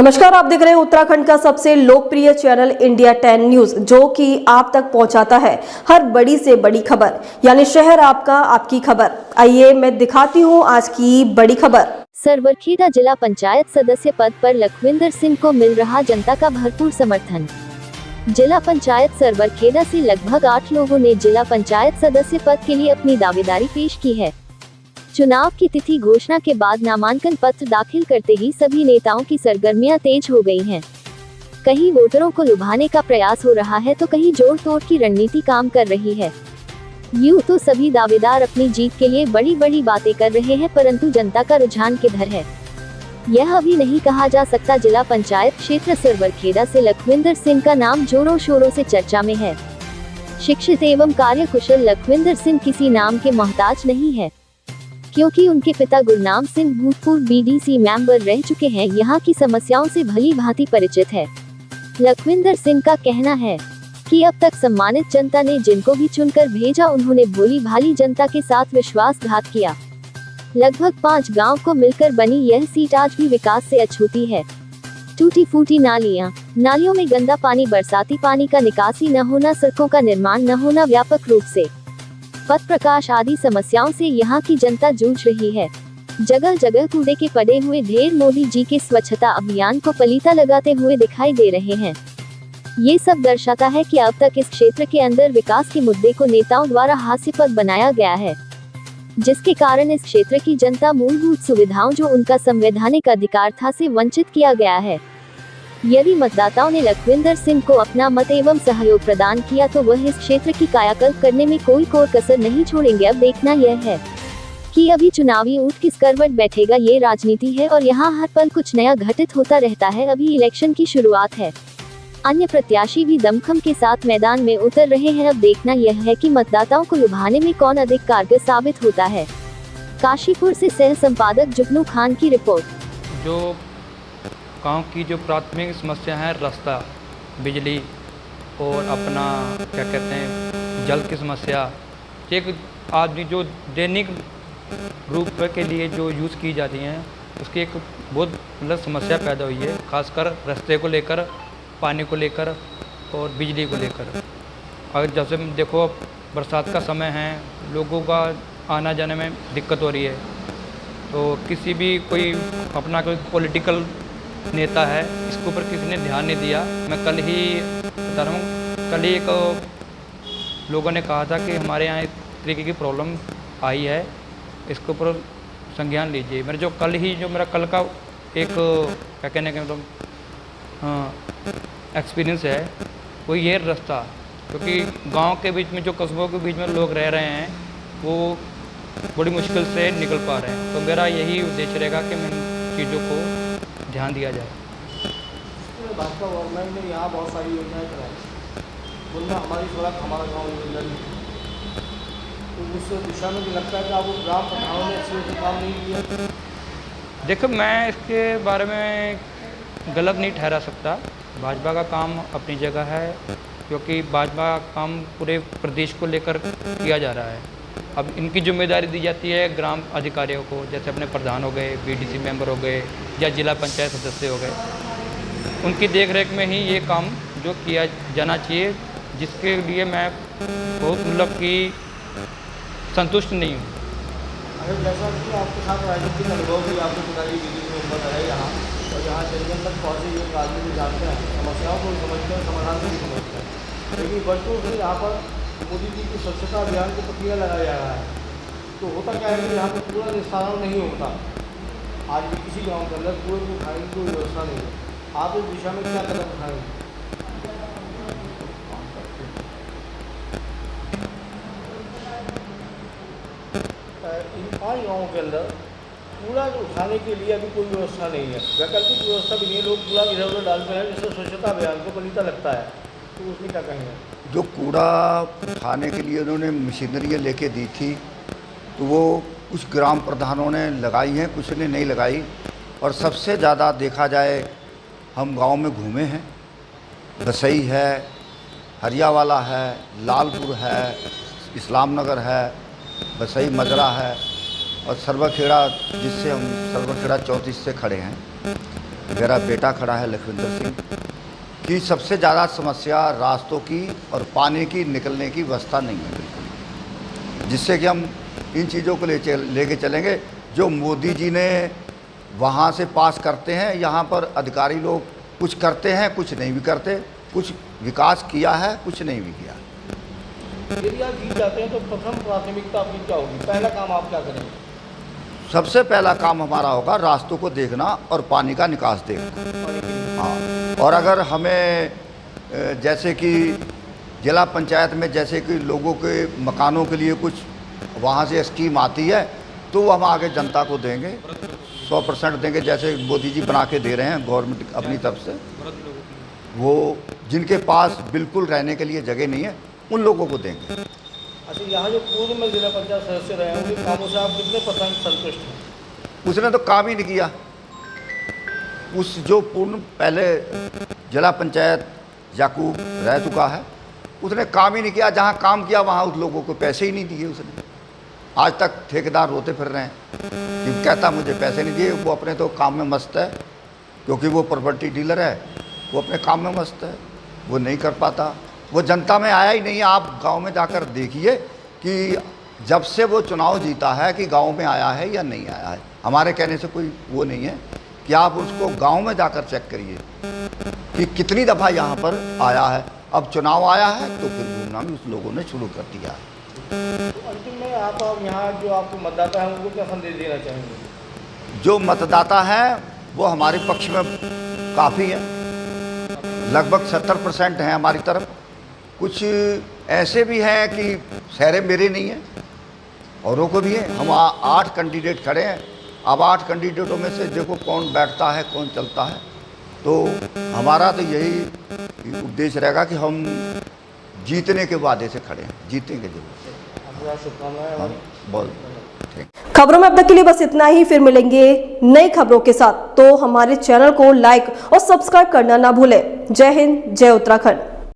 नमस्कार, आप देख रहे हैं उत्तराखंड का सबसे लोकप्रिय चैनल इंडिया 10 न्यूज, जो कि आप तक पहुंचाता है हर बड़ी से बड़ी खबर, यानी शहर आपका, आपकी खबर। आइए मैं दिखाती हूं आज की बड़ी खबर। सरवरखेड़ा जिला पंचायत सदस्य पद पर लखविंदर सिंह को मिल रहा जनता का भरपूर समर्थन। जिला पंचायत सरवरखेड़ा से लगभग 8 लोगों ने जिला पंचायत सदस्य पद के लिए अपनी दावेदारी पेश की है। चुनाव की तिथि घोषणा के बाद नामांकन पत्र दाखिल करते ही सभी नेताओं की सरगर्मियां तेज हो गई हैं। कहीं वोटरों को लुभाने का प्रयास हो रहा है तो कहीं जोड़ तोड़ की रणनीति काम कर रही है। यूं तो सभी दावेदार अपनी जीत के लिए बड़ी बड़ी बातें कर रहे हैं, परंतु जनता का रुझान किधर है, यह अभी नहीं कहा जा सकता। जिला पंचायत क्षेत्र सरवरखेड़ा से लखविंदर सिंह का नाम जोरों शोरों से चर्चा में है। शिक्षित एवं कार्यकुशल लखविंदर सिंह किसी नाम के मोहताज नहीं है, क्योंकि उनके पिता गुरनाम सिंह भूतपूर्व बीडीसी मेंबर रह चुके हैं, यहाँ की समस्याओं से भली भांति परिचित है। लखविंदर सिंह का कहना है कि अब तक सम्मानित जनता ने जिनको भी चुनकर भेजा, उन्होंने भोली भाली जनता के साथ विश्वासघात किया। लगभग 5 गांव को मिलकर बनी यह सीट आज भी विकास से अछूती है। टूटी फूटी नालियों में गंदा पानी, बरसाती पानी का निकासी न होना, सड़कों का निर्माण न होना, व्यापक रूप से पथ प्रकाश आदि समस्याओं से यहाँ की जनता जूझ रही है। जगह जगह कूड़े के पड़े हुए ढेर मोदी जी के स्वच्छता अभियान को पलीता लगाते हुए दिखाई दे रहे हैं। ये सब दर्शाता है कि अब तक इस क्षेत्र के अंदर विकास के मुद्दे को नेताओं द्वारा हास्यास्पद बनाया गया है, जिसके कारण इस क्षेत्र की जनता मूलभूत सुविधाओं जो उनका संवैधानिक अधिकार था से वंचित किया गया है। यदि मतदाताओं ने लखविंदर सिंह को अपना मत एवं सहयोग प्रदान किया तो वह इस क्षेत्र की कायाकल्प करने में कोई कोर कसर नहीं छोड़ेंगे। अब देखना यह है कि अभी चुनावी ऊंट किस करवट बैठेगा। ये राजनीति है और यहाँ हर पल कुछ नया घटित होता रहता है। अभी इलेक्शन की शुरुआत है, अन्य प्रत्याशी भी दमखम के साथ मैदान में उतर रहे हैं। अब देखना यह है कि मतदाताओं को लुभाने में कौन अधिक कारगर साबित होता है। काशीपुर से सह संपादक जुगनू खान की रिपोर्ट। जो गांव की जो प्राथमिक समस्या है, रास्ता, बिजली और अपना क्या कहते हैं जल की समस्या, एक आदमी जो दैनिक रूप के लिए जो यूज़ की जाती हैं उसकी एक बहुत मतलब समस्या पैदा हुई है, खासकर रास्ते को लेकर, पानी को लेकर और बिजली को लेकर। अगर जैसे देखो बरसात का समय है, लोगों का आना जाने में दिक्कत हो रही है, तो किसी भी कोई अपना कोई पॉलिटिकल नेता है, इसके ऊपर किसी ने ध्यान नहीं दिया। मैं कल ही बता रहा हूँ, कल ही एक लोगों ने कहा था कि हमारे यहाँ इस तरीके की प्रॉब्लम आई है, इसके ऊपर संज्ञान लीजिए। मेरा कल का एक क्या कहने का मतलब एक्सपीरियंस है वो ये रास्ता, क्योंकि गांव के बीच में जो कस्बों के बीच में लोग रह रहे हैं वो बड़ी मुश्किल से निकल पा रहे हैं। तो मेरा यही उद्देश्य रहेगा कि मैं चीज़ों को ध्यान दिया जाए। भाजपा गवर्नमेंट ने यहाँ बहुत सारी योजनाएं कराई, उनमें हमारी सड़क हमारा गाँव योजना ली, तो उस दिशा में भी लगता है कि आपको ग्राम प्रधानों ने अच्छे से काम नहीं किया। देखो, मैं इसके बारे में गलत नहीं ठहरा सकता। भाजपा का काम अपनी जगह है, क्योंकि भाजपा का काम पूरे प्रदेश को लेकर किया जा रहा है। अब इनकी जिम्मेदारी दी जाती है ग्राम अधिकारियों को, जैसे अपने प्रधान हो गए, बीडीसी मेंबर हो गए या जिला पंचायत सदस्य हो गए। उनकी देखरेख में ही ये काम जो किया जाना चाहिए, जिसके लिए मैं बहुत मतलब कि संतुष्ट नहीं हूँ। अगर जैसा कि आपके साथ राजनीतिक अनुभव भी, आपके पिताजी बीडीसी मेंबर रहे यहाँ, और यहाँ जन तक पहुँचे ये राजनीति जानते हैं, समस्याओं को समझते हैं, समाधान भी समझते हैं, लेकिन बच्चों से यहाँ पर मोदी जी की स्वच्छता अभियान को प्रक्रिया लगाया जा रहा है, तो होता क्या है कि यहाँ पर पूरा निस्तारण नहीं होता। आज भी किसी गांव के अंदर कुएं को उठाने की कोई व्यवस्था नहीं है। आप इस दिशा में क्या कदम उठाएंगे? इन 5 गाँवों के अंदर कूड़ा उठाने के लिए अभी कोई व्यवस्था नहीं है, वैकल्पिक व्यवस्था भी नहीं है। लोग कूड़ा इधर उधर डालते हैं, जिससे स्वच्छता अभियान को पलीता लगता है, तो उसमें क्या कहेंगे? जो कूड़ा उठाने के लिए उन्होंने मशीनरी लेके दी थी, तो वो कुछ ग्राम प्रधानों ने लगाई हैं, कुछ ने नहीं लगाई। और सबसे ज़्यादा देखा जाए, हम गांव में घूमे हैं, बसई है, हरियावाला है, लालपुर है, इस्लाम नगर है, बसई मजरा है और सरवरखेड़ा, जिससे हम सरवरखेड़ा 34 से खड़े हैं। मेरा बेटा खड़ा है लखविंदर सिंह कि सबसे ज़्यादा समस्या रास्तों की और पानी की निकलने की व्यवस्था नहीं है बिल्कुल, जिससे कि हम इन चीज़ों को लेके चलेंगे। जो मोदी जी ने वहाँ से पास करते हैं, यहाँ पर अधिकारी लोग कुछ करते हैं, कुछ नहीं भी करते, कुछ विकास किया है, कुछ नहीं भी किया। यदि आप जीत जाते हैं तो प्रथम प्राथमिकता आपकी क्या होगी, पहला काम आप क्या करेंगे? सबसे पहला काम हमारा होगा रास्तों को देखना और पानी का निकास देखना। हाँ, और अगर हमें जैसे कि जिला पंचायत में जैसे कि लोगों के मकानों के लिए कुछ वहाँ से स्कीम आती है तो हम आगे जनता को देंगे, 100% देंगे। जैसे मोदी जी बना के दे रहे हैं गवर्नमेंट अपनी तरफ से, वो जिनके पास बिल्कुल रहने के लिए जगह नहीं है उन लोगों को देंगे। अच्छा, यहाँ जो पूर्व में जिला पंचायत सदस्य रहे हैं उनके कामों से आप कितने % संतुष्ट हैं? उसने तो काम ही नहीं किया। उस जो पूर्ण पहले जिला पंचायत याकूब रह चुका है, उसने काम ही नहीं किया। जहाँ काम किया वहाँ उस लोगों को पैसे ही नहीं दिए उसने। आज तक ठेकेदार रोते फिर रहे हैं कि कहता मुझे पैसे नहीं दिए। वो अपने तो काम में मस्त है, क्योंकि वो प्रॉपर्टी डीलर है, वो अपने काम में मस्त है, वो नहीं कर पाता। वो जनता में आया ही नहीं। आप गांव में जाकर देखिए कि जब से वो चुनाव जीता है कि गांव में आया है या नहीं आया है। हमारे कहने से कोई वो नहीं है कि आप उसको गांव में जाकर चेक करिए कि कितनी दफ़ा यहाँ पर आया है। अब चुनाव आया है तो फिर घूमना भी उस लोगों ने शुरू कर दिया है। तो अंतिम में आप यहाँ जो आपके मतदाता हैं उनको क्या संदेश देना चाहेंगे? जो मतदाता हैं वो हमारे पक्ष में काफ़ी है, लगभग 70% हैं हमारी तरफ। कुछ ऐसे भी हैं कि शहरे मेरे नहीं हैं, औरों को भी है। हम 8 कैंडिडेट खड़े हैं। अब 8 कैंडिडेटों में से देखो कौन बैठता है, कौन चलता है। तो हमारा तो यही उद्देश्य रहेगा कि हम जीतने के वादे से खड़े हैं, जीतेंगे जरूर। आपको शुभकामनाएं। बहुत ठीक। खबरों में अब तक के लिए बस इतना ही। फिर मिलेंगे नई खबरों के साथ, तो हमारे चैनल को लाइक और सब्सक्राइब करना ना भूलें। जय हिंद, जय उत्तराखंड।